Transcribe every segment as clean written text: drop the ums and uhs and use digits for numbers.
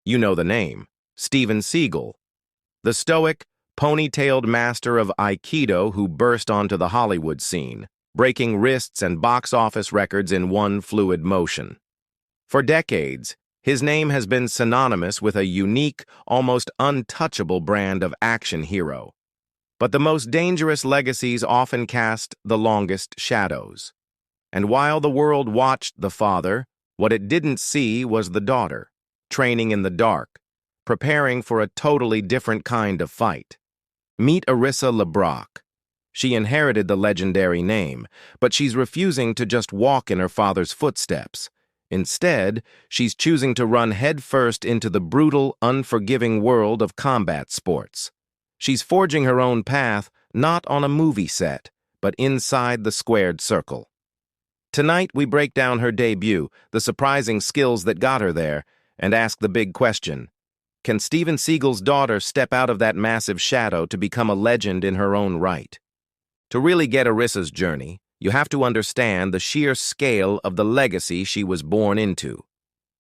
You know the name, Steven Seagal, the stoic, ponytailed master of Aikido who burst onto the Hollywood scene, breaking wrists and box office records in one fluid motion. For decades, his name has been synonymous with a unique, almost untouchable brand of action hero. But the most dangerous legacies often cast the longest shadows. And while the world watched the father, what it didn't see was the daughter, training in the dark, preparing for a totally different kind of fight. Meet Arissa LeBrock. She inherited the legendary name, but she's refusing to just walk in her father's footsteps. Instead, she's choosing to run headfirst into the brutal, unforgiving world of combat sports. She's forging her own path, not on a movie set, but inside the squared circle. Tonight, we break down her debut, the surprising skills that got her there, and ask the big question: can Steven Seagal's daughter step out of that massive shadow to become a legend in her own right? To really get Arissa's journey, you have to understand the sheer scale of the legacy she was born into.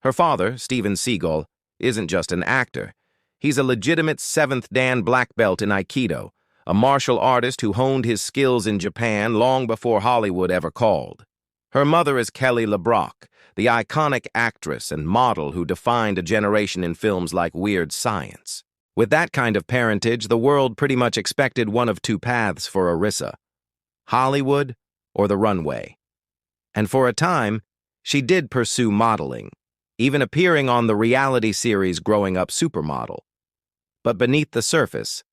Her father, Steven Seagal, isn't just an actor. He's a legitimate 7th Dan black belt in Aikido, a martial artist who honed his skills in Japan long before Hollywood ever called. Her mother is Kelly LeBrock, the iconic actress and model who defined a generation in films like Weird Science. With that kind of parentage, the world pretty much expected one of two paths for Arissa: Hollywood or the runway. And for a time, she did pursue modeling, even appearing on the reality series Growing Up Supermodel. But beneath the surface,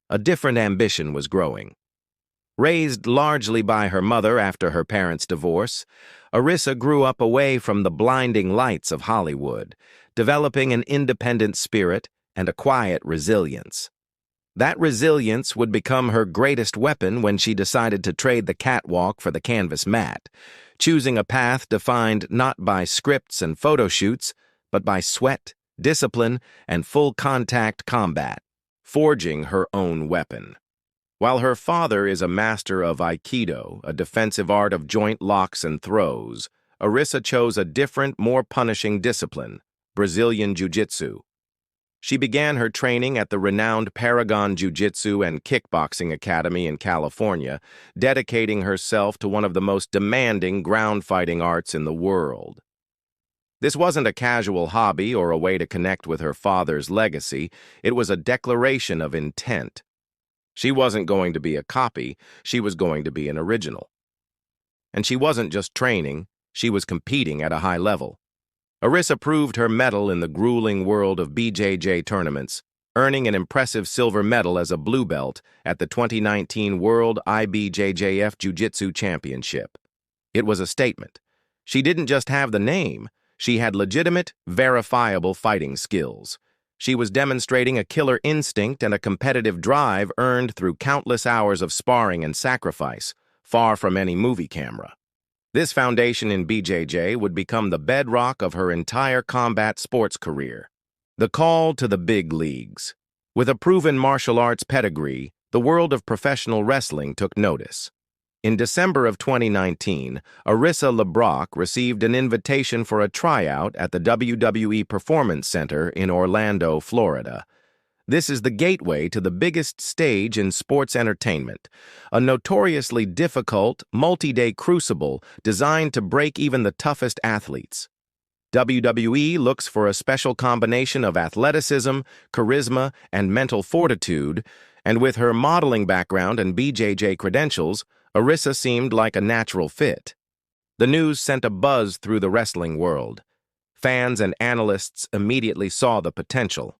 a different ambition was growing. Raised largely by her mother after her parents' divorce, Arissa grew up away from the blinding lights of Hollywood, developing an independent spirit and a quiet resilience. That resilience would become her greatest weapon when she decided to trade the catwalk for the canvas mat, choosing a path defined not by scripts and photo shoots, but by sweat, discipline, and full-contact combat, forging her own weapon. While her father is a master of Aikido, a defensive art of joint locks and throws, Arissa chose a different, more punishing discipline: Brazilian Jiu-Jitsu. She began her training at the renowned Paragon Jiu-Jitsu and Kickboxing Academy in California, dedicating herself to one of the most demanding ground fighting arts in the world. This wasn't a casual hobby or a way to connect with her father's legacy. It was a declaration of intent. She wasn't going to be a copy, she was going to be an original. And she wasn't just training, she was competing at a high level. Arissa proved her mettle in the grueling world of BJJ tournaments, earning an impressive silver medal as a blue belt at the 2019 World IBJJF Jiu-Jitsu Championship. It was a statement. She didn't just have the name, she had legitimate, verifiable fighting skills. She was demonstrating a killer instinct and a competitive drive earned through countless hours of sparring and sacrifice, far from any movie camera. This foundation in BJJ would become the bedrock of her entire combat sports career. The call to the big leagues. With a proven martial arts pedigree, the world of professional wrestling took notice. In December of 2019, Arissa LeBrock received an invitation for a tryout at the WWE Performance Center in Orlando, Florida. This is the gateway to the biggest stage in sports entertainment, a notoriously difficult, multi-day crucible designed to break even the toughest athletes. WWE looks for a special combination of athleticism, charisma, and mental fortitude, and with her modeling background and BJJ credentials, Arissa seemed like a natural fit. The news sent a buzz through the wrestling world. Fans and analysts immediately saw the potential.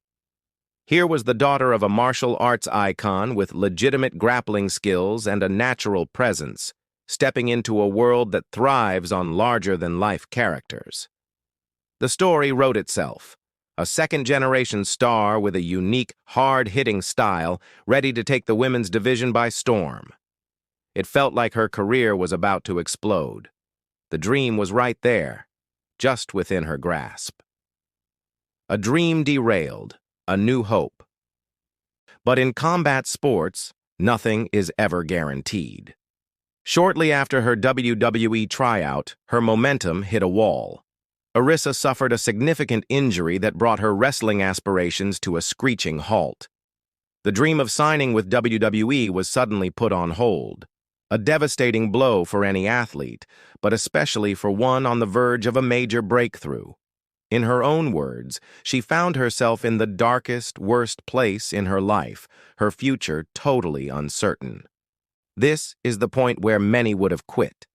Here was the daughter of a martial arts icon with legitimate grappling skills and a natural presence, stepping into a world that thrives on larger-than-life characters. The story wrote itself. A second-generation star with a unique, hard-hitting style, ready to take the women's division by storm. It felt like her career was about to explode. The dream was right there, just within her grasp. A dream derailed. A new hope. But in combat sports, nothing is ever guaranteed. Shortly after her WWE tryout, her momentum hit a wall. Arissa suffered a significant injury that brought her wrestling aspirations to a screeching halt. The dream of signing with WWE was suddenly put on hold, a devastating blow for any athlete, but especially for one on the verge of a major breakthrough. In her own words, she found herself in the darkest, worst place in her life, her future totally uncertain. This is the point where many would have quit.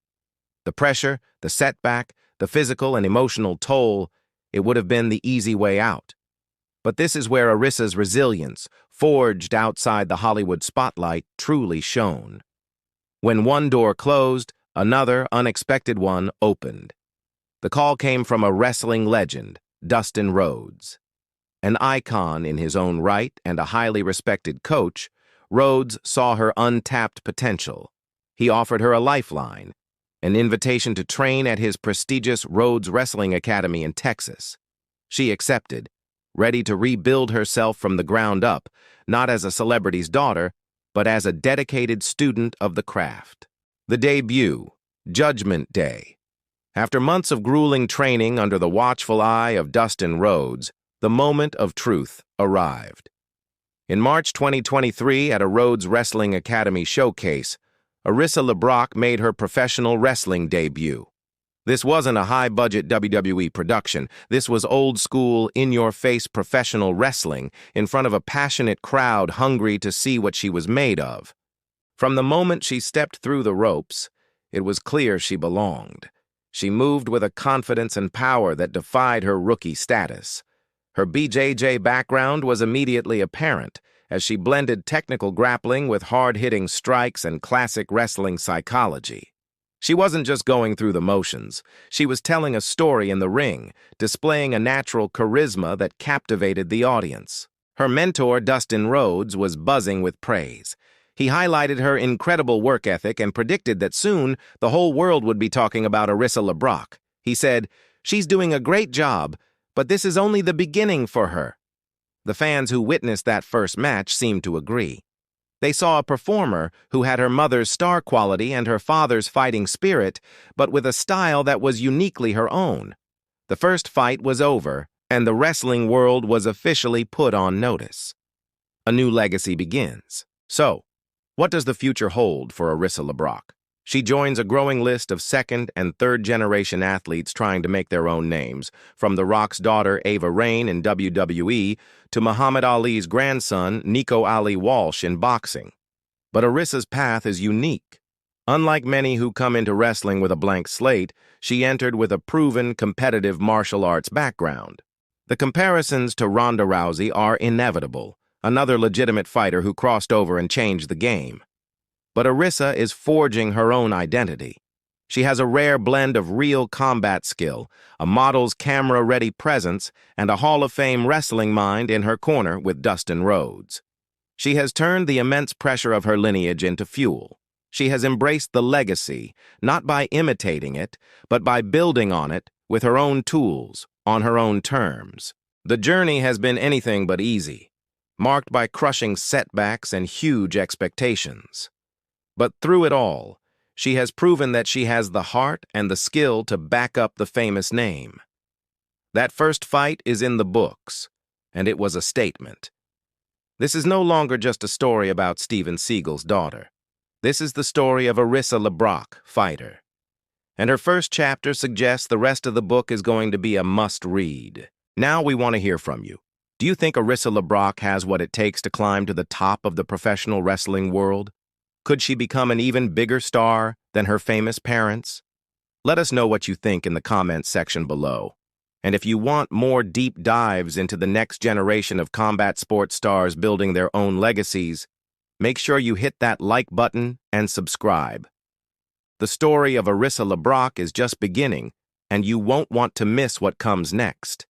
The pressure, the setback, the physical and emotional toll, it would have been the easy way out. But this is where Arissa's resilience, forged outside the Hollywood spotlight, truly shone. When one door closed, another unexpected one opened. The call came from a wrestling legend, Dustin Rhodes. An icon in his own right and a highly respected coach, Rhodes saw her untapped potential. He offered her a lifeline, an invitation to train at his prestigious Rhodes Wrestling Academy in Texas. She accepted, ready to rebuild herself from the ground up, not as a celebrity's daughter, but as a dedicated student of the craft. The debut, Judgment Day. After months of grueling training under the watchful eye of Dustin Rhodes, the moment of truth arrived. In March 2023, at a Rhodes Wrestling Academy showcase, Arissa LeBrock made her professional wrestling debut. This wasn't a high-budget WWE production. This was old-school, in-your-face professional wrestling in front of a passionate crowd hungry to see what she was made of. From the moment she stepped through the ropes, it was clear she belonged. She moved with a confidence and power that defied her rookie status. Her BJJ background was immediately apparent, as she blended technical grappling with hard-hitting strikes and classic wrestling psychology. She wasn't just going through the motions. She was telling a story in the ring, displaying a natural charisma that captivated the audience. Her mentor, Dustin Rhodes, was buzzing with praise. He highlighted her incredible work ethic and predicted that soon the whole world would be talking about Arissa LeBrock. He said, "She's doing a great job, but this is only the beginning for her." The fans who witnessed that first match seemed to agree. They saw a performer who had her mother's star quality and her father's fighting spirit, but with a style that was uniquely her own. The first fight was over, and the wrestling world was officially put on notice. A new legacy begins. So, what does the future hold for Arissa LeBrock? She joins a growing list of second- and third-generation athletes trying to make their own names, from The Rock's daughter Ava Raine in WWE to Muhammad Ali's grandson Nico Ali Walsh in boxing. But Arissa's path is unique. Unlike many who come into wrestling with a blank slate, she entered with a proven competitive martial arts background. The comparisons to Ronda Rousey are inevitable, another legitimate fighter who crossed over and changed the game. But Arissa is forging her own identity. She has a rare blend of real combat skill, a model's camera-ready presence, and a Hall of Fame wrestling mind in her corner with Dustin Rhodes. She has turned the immense pressure of her lineage into fuel. She has embraced the legacy, not by imitating it, but by building on it with her own tools, on her own terms. The journey has been anything but easy, marked by crushing setbacks and huge expectations. But through it all, she has proven that she has the heart and the skill to back up the famous name. That first fight is in the books, and it was a statement. This is no longer just a story about Steven Seagal's daughter. This is the story of Arissa LeBrock, fighter. And her first chapter suggests the rest of the book is going to be a must-read. Now we want to hear from you. Do you think Arissa LeBrock has what it takes to climb to the top of the professional wrestling world? Could she become an even bigger star than her famous parents? Let us know what you think in the comments section below. And if you want more deep dives into the next generation of combat sports stars building their own legacies, make sure you hit that like button and subscribe. The story of Arissa LeBrock is just beginning, and you won't want to miss what comes next.